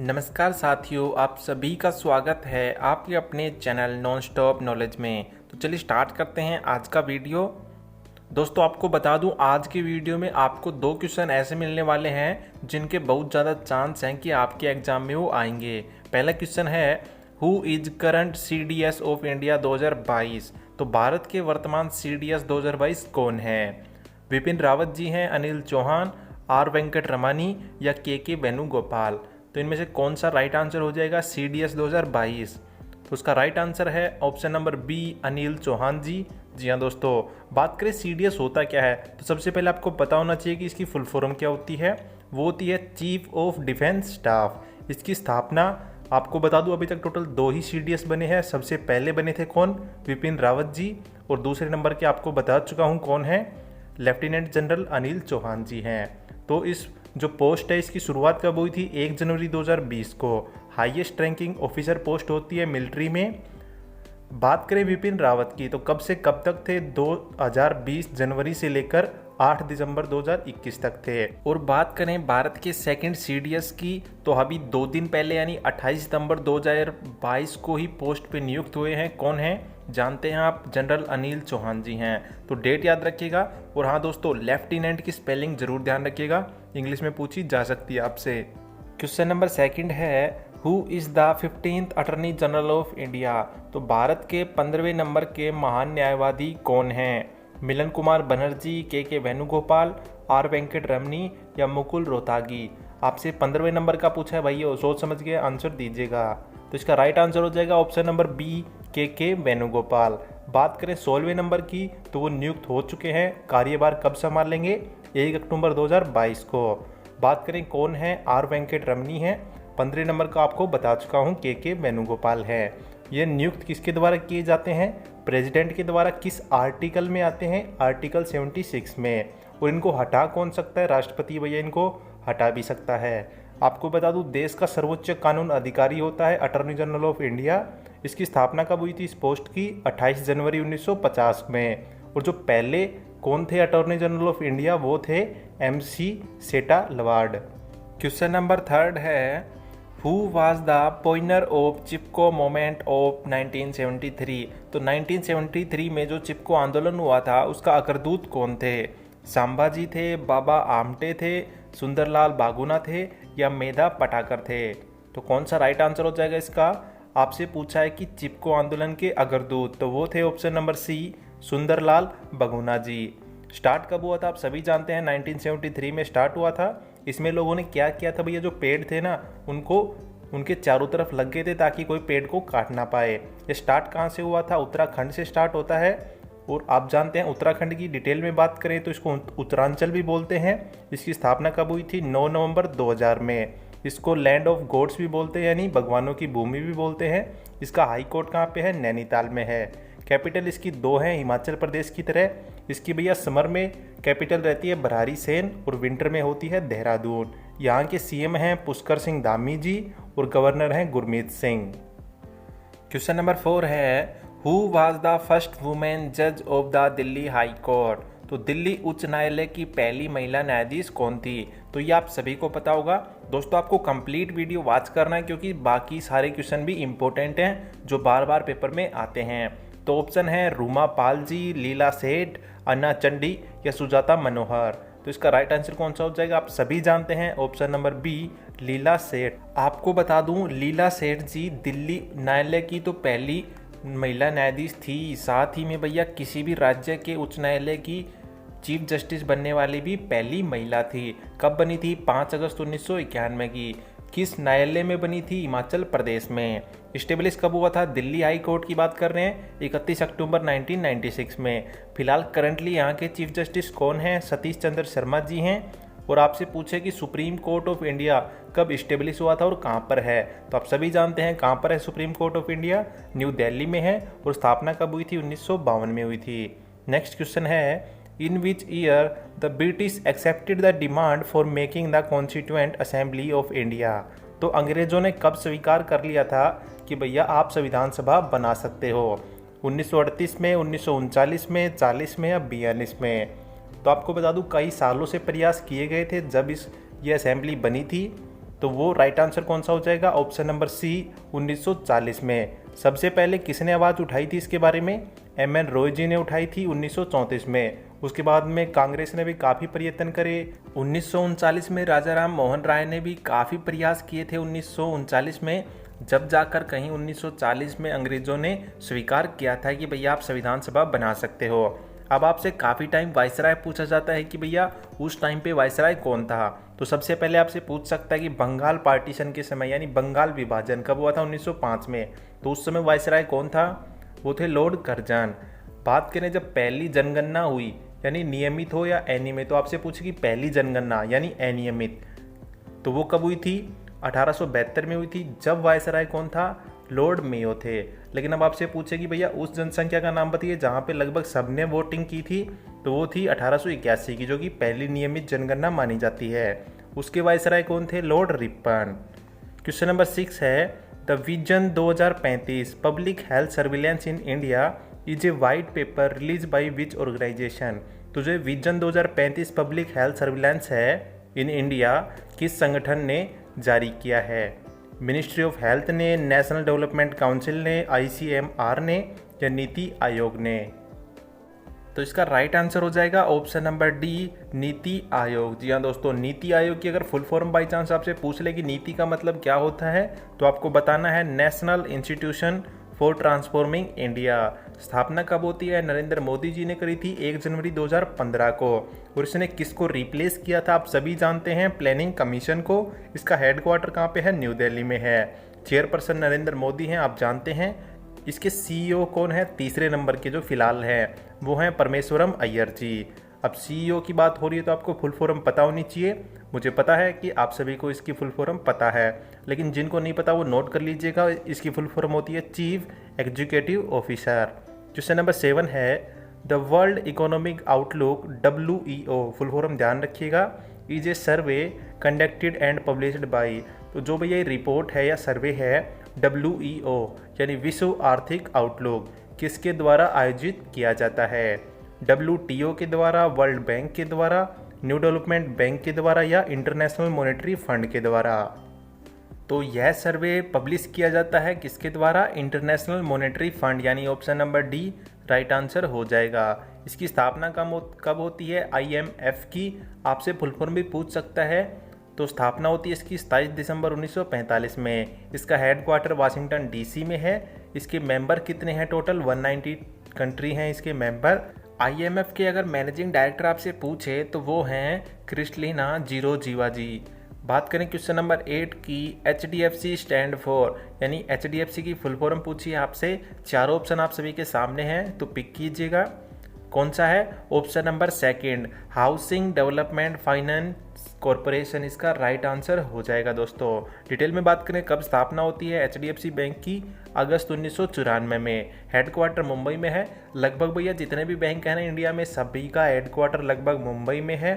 नमस्कार साथियों, आप सभी का स्वागत है आपके अपने चैनल नॉन स्टॉप नॉलेज में। तो चलिए स्टार्ट करते हैं आज का वीडियो। दोस्तों आपको बता दूं, आज के वीडियो में आपको दो क्वेश्चन ऐसे मिलने वाले हैं जिनके बहुत ज़्यादा चांस हैं कि आपके एग्जाम में वो आएंगे। पहला क्वेश्चन है, who is current CDS of India 2022। तो भारत के वर्तमान CDS 2022 कौन है? विपिन रावत जी हैं, अनिल चौहान, आर वेंकट रमानी या के वेणुगोपाल। तो इनमें से कौन सा राइट आंसर हो जाएगा CDS 2022? तो उसका राइट आंसर है option number B, Anil Chauhan ji. जी हाँ दोस्तों, बात करें CDS होता क्या है, तो सबसे पहले आपको पता होना चाहिए कि इसकी फुल फॉर्म क्या होती है। वो होती है चीफ ऑफ डिफेंस स्टाफ। इसकी स्थापना आपको बता दूं, अभी तक टोटल 2 ही CDS बने हैं। सबसे पहले बने थे कौन? विपिन रावत जी। और दूसरे नंबर के आपको बता चुका हूँ कौन है, लेफ्टिनेंट जनरल अनिल चौहान जी हैं। तो इस जो पोस्ट है इसकी शुरुआत कब हुई थी? 1 जनवरी 2020 को। हाईएस्ट रैंकिंग ऑफिसर पोस्ट होती है मिलिट्री में। बात करें विपिन रावत की, तो कब से कब तक थे? 2020 जनवरी से लेकर 8 दिसंबर 2021 तक थे। और बात करें भारत के सेकंड CDS की, तो अभी 2 दिन पहले यानी 28 सितंबर 2022 को ही पोस्ट पे नियुक्त हुए हैं। कौन है जानते हैं आप? जनरल अनिल चौहान जी हैं। तो डेट याद रखिएगा। और हाँ दोस्तों, लेफ्टिनेंट की स्पेलिंग जरूर ध्यान रखिएगा, इंग्लिश में पूछी जा सकती है आपसे। क्वेश्चन नंबर सेकंड है, who is the 15th attorney general of India. तो भारत के 15वें नंबर के महान न्यायवादी कौन हैं? मिलन कुमार बनर्जी, के वेणुगोपाल, आर वेंकट रमनी या मुकुल रोहतागी। आपसे 15वें नंबर का पूछा है भाई, सोच समझ के आंसर दीजिएगा। तो इसका राइट आंसर हो जाएगा ऑप्शन नंबर बी, के वेणुगोपाल। बात करें 16वें नंबर की, तो वो नियुक्त हो चुके हैं। कार्यभार कब संभालेंगे? 1 अक्टूबर 2022 को। बात करें कौन है? आर वेंकट रमनी है। 15 नंबर का आपको बता चुका हूँ, के वेणुगोपाल है। ये नियुक्त किसके द्वारा किए जाते हैं? प्रेसिडेंट के द्वारा। किस आर्टिकल में आते हैं? आर्टिकल 76 में। और इनको हटा कौन सकता है? राष्ट्रपति भैया इनको हटा भी सकता है। आपको बता दूं, देश का सर्वोच्च कानून अधिकारी होता है अटॉर्नी जनरल ऑफ इंडिया। इसकी स्थापना कब हुई थी इस पोस्ट की? 28 जनवरी 1950 में। और जो पहले कौन थे अटॉर्नी जनरल ऑफ इंडिया? वो थे MC Setalvad. Question number third है, who was the pioneer of Chipko movement of 1973। तो 1973 में जो चिपको आंदोलन हुआ था उसका अग्रदूत कौन थे? संभाजी थे, बाबा आमटे थे, सुंदरलाल बागुना थे या मेधा पटाकर थे। तो कौन सा राइट आंसर हो जाएगा इसका? आपसे पूछा है कि चिपको आंदोलन के अग्रदूत, तो वो थे ऑप्शन नंबर सी, सुंदरलाल बागुना जी। स्टार्ट कब हुआ था आप सभी जानते हैं, 1973 में स्टार्ट हुआ था। इसमें लोगों ने क्या किया था भैया, जो पेड़ थे ना उनको उनके चारों तरफ लग गए थे ताकि कोई पेड़ को काट ना पाए। ये स्टार्ट कहाँ से हुआ था? उत्तराखंड से स्टार्ट होता है। और आप जानते हैं उत्तराखंड की डिटेल में बात करें तो इसको उत्तरांचल भी बोलते हैं। इसकी स्थापना कब हुई थी? 9 नवंबर 2000 में। इसको लैंड ऑफ गॉड्स भी बोलते हैं, यानी भगवानों की भूमि भी बोलते हैं। इसका हाई कोर्ट कहाँ पे है? नैनीताल में है। कैपिटल इसकी 2 है हिमाचल प्रदेश की तरह। इसकी भैया समर में कैपिटल रहती है भरारी सेन और विंटर में होती है देहरादून। यहाँ के CM हैं पुष्कर सिंह धामी जी और गवर्नर हैं गुरमीत सिंह। क्वेश्चन नंबर 4 है, who was the first women जज of the Delhi high court. तो दिल्ली उच्च न्यायालय की पहली महिला न्यायाधीश कौन थी? तो ये आप सभी को पता होगा। दोस्तों आपको कंप्लीट वीडियो वॉच करना है क्योंकि बाकी सारे क्वेश्चन भी इंपॉर्टेंट हैं जो बार बार पेपर में आते हैं। तो ऑप्शन है रूमा पाल जी, लीला सेठ, अन्ना चंडी या सुजाता मनोहर। तो इसका राइट आंसर कौन सा हो जाएगा? आप सभी जानते हैं ऑप्शन नंबर बी, लीला सेठ। आपको बता दूं, लीला सेठ जी दिल्ली न्यायालय की तो पहली महिला न्यायाधीश थी, साथ ही में भैया किसी भी राज्य के उच्च न्यायालय की चीफ जस्टिस बनने वाली भी पहली महिला थी। कब बनी थी? 5 अगस्त 1991 की। किस न्यायालय में बनी थी? हिमाचल प्रदेश में। इस्टेब्लिश कब हुआ था? दिल्ली हाई कोर्ट की बात कर रहे हैं, 31 अक्टूबर 1996 में। फिलहाल करंटली यहाँ के चीफ जस्टिस कौन हैं? सतीश चंद्र शर्मा जी हैं। और आपसे पूछे कि सुप्रीम कोर्ट ऑफ इंडिया कब इस्टेब्लिश हुआ था और कहाँ पर है, तो आप सभी जानते हैं कहाँ पर है supreme court of India, new Delhi में है। और स्थापना कब हुई थी? 1952 में हुई थी। नेक्स्ट क्वेश्चन है, in which year the British accepted the demand for making the constituent assembly of India. तो अंग्रेजों ने कब स्वीकार कर लिया था कि भैया आप संविधान सभा बना सकते हो? 1938 में, 1939 में, 40 में या 42 में। तो आपको बता दूं, कई सालों से प्रयास किए गए थे जब ये असेंबली बनी थी। तो वो राइट आंसर कौन सा हो जाएगा? ऑप्शन नंबर सी 1940 में। सबसे पहले किसने आवाज़ उठाई थी इसके बारे में? एम.एन. रॉय जी ने उठाई थी 1934 में। उसके बाद में कांग्रेस ने भी काफ़ी प्रयत्न करे। 1939 में राजा राम मोहन राय ने भी काफ़ी प्रयास किए थे 1939 में, जब जाकर कहीं 1940 में अंग्रेज़ों ने स्वीकार किया था कि भैया आप संविधान सभा बना सकते हो। अब आपसे काफ़ी टाइम वायसराय पूछा जाता है कि भैया उस टाइम पे वायसराय कौन था, तो सबसे पहले आपसे पूछ सकता है कि बंगाल पार्टीशन के समय यानी बंगाल विभाजन कब हुआ था? 1905 में। तो उस समय वायसराय कौन था? वो थे लॉर्ड कर्जन। बात करें जब पहली जनगणना हुई, यानी नियमित हो या अनियमित, तो आपसे पूछे कि पहली जनगणना यानी अनियमित, तो वो कब हुई थी? 1872 में हुई थी। जब वायसराय कौन था? लॉर्ड मेयो थे। लेकिन अब आपसे पूछे कि भैया उस जनसंख्या का नाम बताइए जहाँ पे लगभग सबने वोटिंग की थी, तो वो थी 1881 की, जो कि पहली नियमित जनगणना मानी जाती है। उसके वायसराय कौन थे? Lord Ripon. क्वेश्चन नंबर 6 है, the vision 2035 public health surveillance in India is a white paper release by which organization. तो जो विजन 2035 पब्लिक हेल्थ सर्विलेंस है इन इंडिया, किस संगठन ने जारी किया है? मिनिस्ट्री ऑफ हेल्थ ने, नेशनल डेवलपमेंट काउंसिल ने, ICMR ने या नीति आयोग ने? तो इसका राइट आंसर हो जाएगा option number D, NITI Aayog. जी हाँ दोस्तों, नीति आयोग की अगर फुल फॉर्म बाई चांस आपसे पूछ ले कि नीति का मतलब क्या होता है, तो आपको बताना है national institution for transforming India. स्थापना कब होती है? नरेंद्र मोदी जी ने करी थी 1 जनवरी 2015 को। और इसने किसको रिप्लेस किया था? आप सभी जानते हैं, प्लानिंग कमीशन को। इसका हेडक्वार्टर कहाँ पे है? न्यू दिल्ली में है। चेयरपर्सन नरेंद्र मोदी हैं, आप जानते हैं। इसके CEO कौन है? तीसरे नंबर के जो फिलहाल हैं वो हैं परमेश्वरम अय्यर जी। अब CEO की बात हो रही है तो आपको फुल फॉर्म पता होनी चाहिए। मुझे पता है कि आप सभी को इसकी फुल फॉर्म पता है, लेकिन जिनको नहीं पता वो नोट कर लीजिएगा। इसकी फुल फॉर्म होती है chief executive officer. Question number 7 है, the world economic outlook WEO, full form ध्यान रखिएगा, is a survey conducted and published by. तो जो भैया ये रिपोर्ट है या सर्वे है WEO यानी विश्व आर्थिक आउटलुक, किसके द्वारा आयोजित किया जाता है? WTO के द्वारा, वर्ल्ड बैंक के द्वारा, न्यू डेवलपमेंट बैंक के द्वारा या इंटरनेशनल मॉनेटरी फंड के द्वारा? तो यह सर्वे पब्लिश किया जाता है किसके द्वारा? इंटरनेशनल मॉनेटरी फंड, यानी option number D right answer हो जाएगा। इसकी स्थापना कब होती है? IMF की। आपसे फुल फॉर्म भी पूछ सकता है। तो स्थापना होती है इसकी 27 दिसंबर 1945 में। इसका हेडक्वार्टर वाशिंगटन DC में है। इसके मेंबर कितने हैं? टोटल 190 कंट्री हैं इसके मेंबर। IMF के अगर मैनेजिंग डायरेक्टर आपसे पूछे तो वो हैं क्रिस्टलिना जीरोजीवा जी। बात करें क्वेश्चन नंबर 8 की, HDFC स्टैंड फॉर, यानी HDFC की फुल फॉर्म पूछिए आपसे। चारों ऑप्शन आप सभी के सामने हैं तो पिक कीजिएगा। कौन सा है? Option number second, housing development finance corporation, इसका राइट आंसर हो जाएगा दोस्तों। डिटेल में बात करें कब स्थापना होती है HDFC बैंक की? अगस्त 1994 में। हेडक्वार्टर मुंबई में है। लगभग भैया जितने भी बैंक हैं ना इंडिया में, सभी का हेडक्वार्टर लगभग मुंबई में है।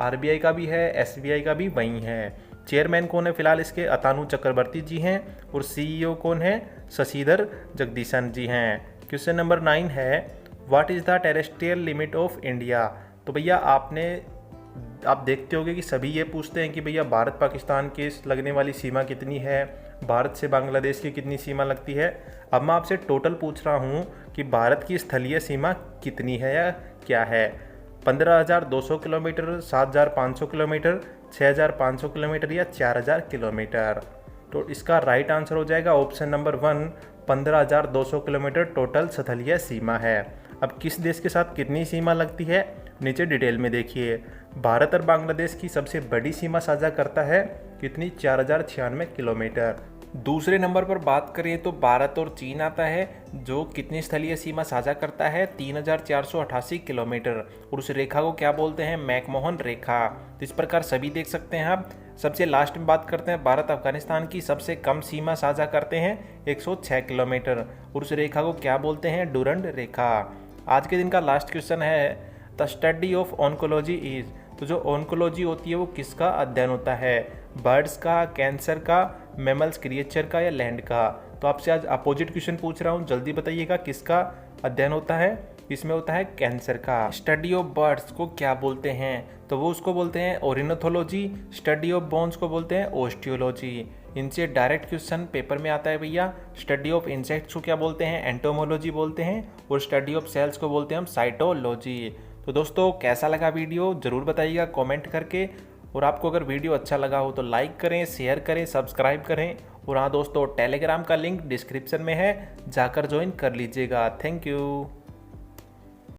RBI का भी है, SBI का भी वहीं है। चेयरमैन कौन है फिलहाल इसके? अतानु चक्रवर्ती जी हैं। और CEO कौन है? शशिधर जगदीशन जी हैं। क्वेश्चन नंबर 9 है, what is the terrestrial limit of India? तो भैया आप देखते होंगे कि सभी ये पूछते हैं कि भैया भारत पाकिस्तान के लगने वाली सीमा कितनी है, भारत से बांग्लादेश की कितनी सीमा लगती है। अब मैं आपसे टोटल पूछ रहा हूँ कि भारत की स्थलीय सीमा कितनी है या क्या है? 15,200 किलोमीटर, 7,500 किलोमीटर, 6,500 किलोमीटर या 4,000 किलोमीटर? तो इसका राइट आंसर हो जाएगा ऑप्शन नंबर 1, 15,200 किलोमीटर टोटल स्थलीय सीमा है। अब किस देश के साथ कितनी सीमा लगती है नीचे डिटेल में देखिए। भारत और बांग्लादेश की सबसे बड़ी सीमा साझा करता है कितनी? 4,096 किलोमीटर। दूसरे नंबर पर बात करें तो भारत और चीन आता है, जो कितनी स्थलीय सीमा साझा करता है? 3,488 किलोमीटर। और उस रेखा को क्या बोलते हैं? मैकमोहन रेखा। तो इस प्रकार सभी देख सकते हैं आप। सबसे लास्ट में बात करते हैं, भारत अफगानिस्तान की सबसे कम सीमा साझा करते हैं 106 किलोमीटर। और उस रेखा को क्या बोलते हैं? डूरंड रेखा। आज के दिन का लास्ट क्वेश्चन है, the study of oncology is. तो जो ऑन्कोलॉजी होती है वो किसका अध्ययन होता है? बर्ड्स का, कैंसर का, मैमल्स क्रिएचर का या लैंड का? तो आपसे आज अपोजिट क्वेश्चन पूछ रहा हूँ, जल्दी बताइएगा किसका अध्ययन होता है? इसमें होता है कैंसर का। स्टडी ऑफ बर्ड्स को क्या बोलते हैं, तो वो उसको बोलते हैं ओरिनोथोलॉजी। स्टडी ऑफ बोन्स को बोलते हैं ओस्टियोलॉजी। इनसे डायरेक्ट क्वेश्चन पेपर में आता है भैया। स्टडी ऑफ इंसेक्ट्स को क्या बोलते हैं, एंटोमोलॉजी बोलते हैं, और स्टडी ऑफ सेल्स को बोलते हैं हम साइटोलॉजी। तो दोस्तों कैसा लगा वीडियो ज़रूर बताइएगा कमेंट करके, और आपको अगर वीडियो अच्छा लगा हो तो लाइक करें, शेयर करें, सब्सक्राइब करें। और हाँ दोस्तों, टेलीग्राम का लिंक डिस्क्रिप्शन में है, जाकर ज्वाइन कर लीजिएगा। Thank you.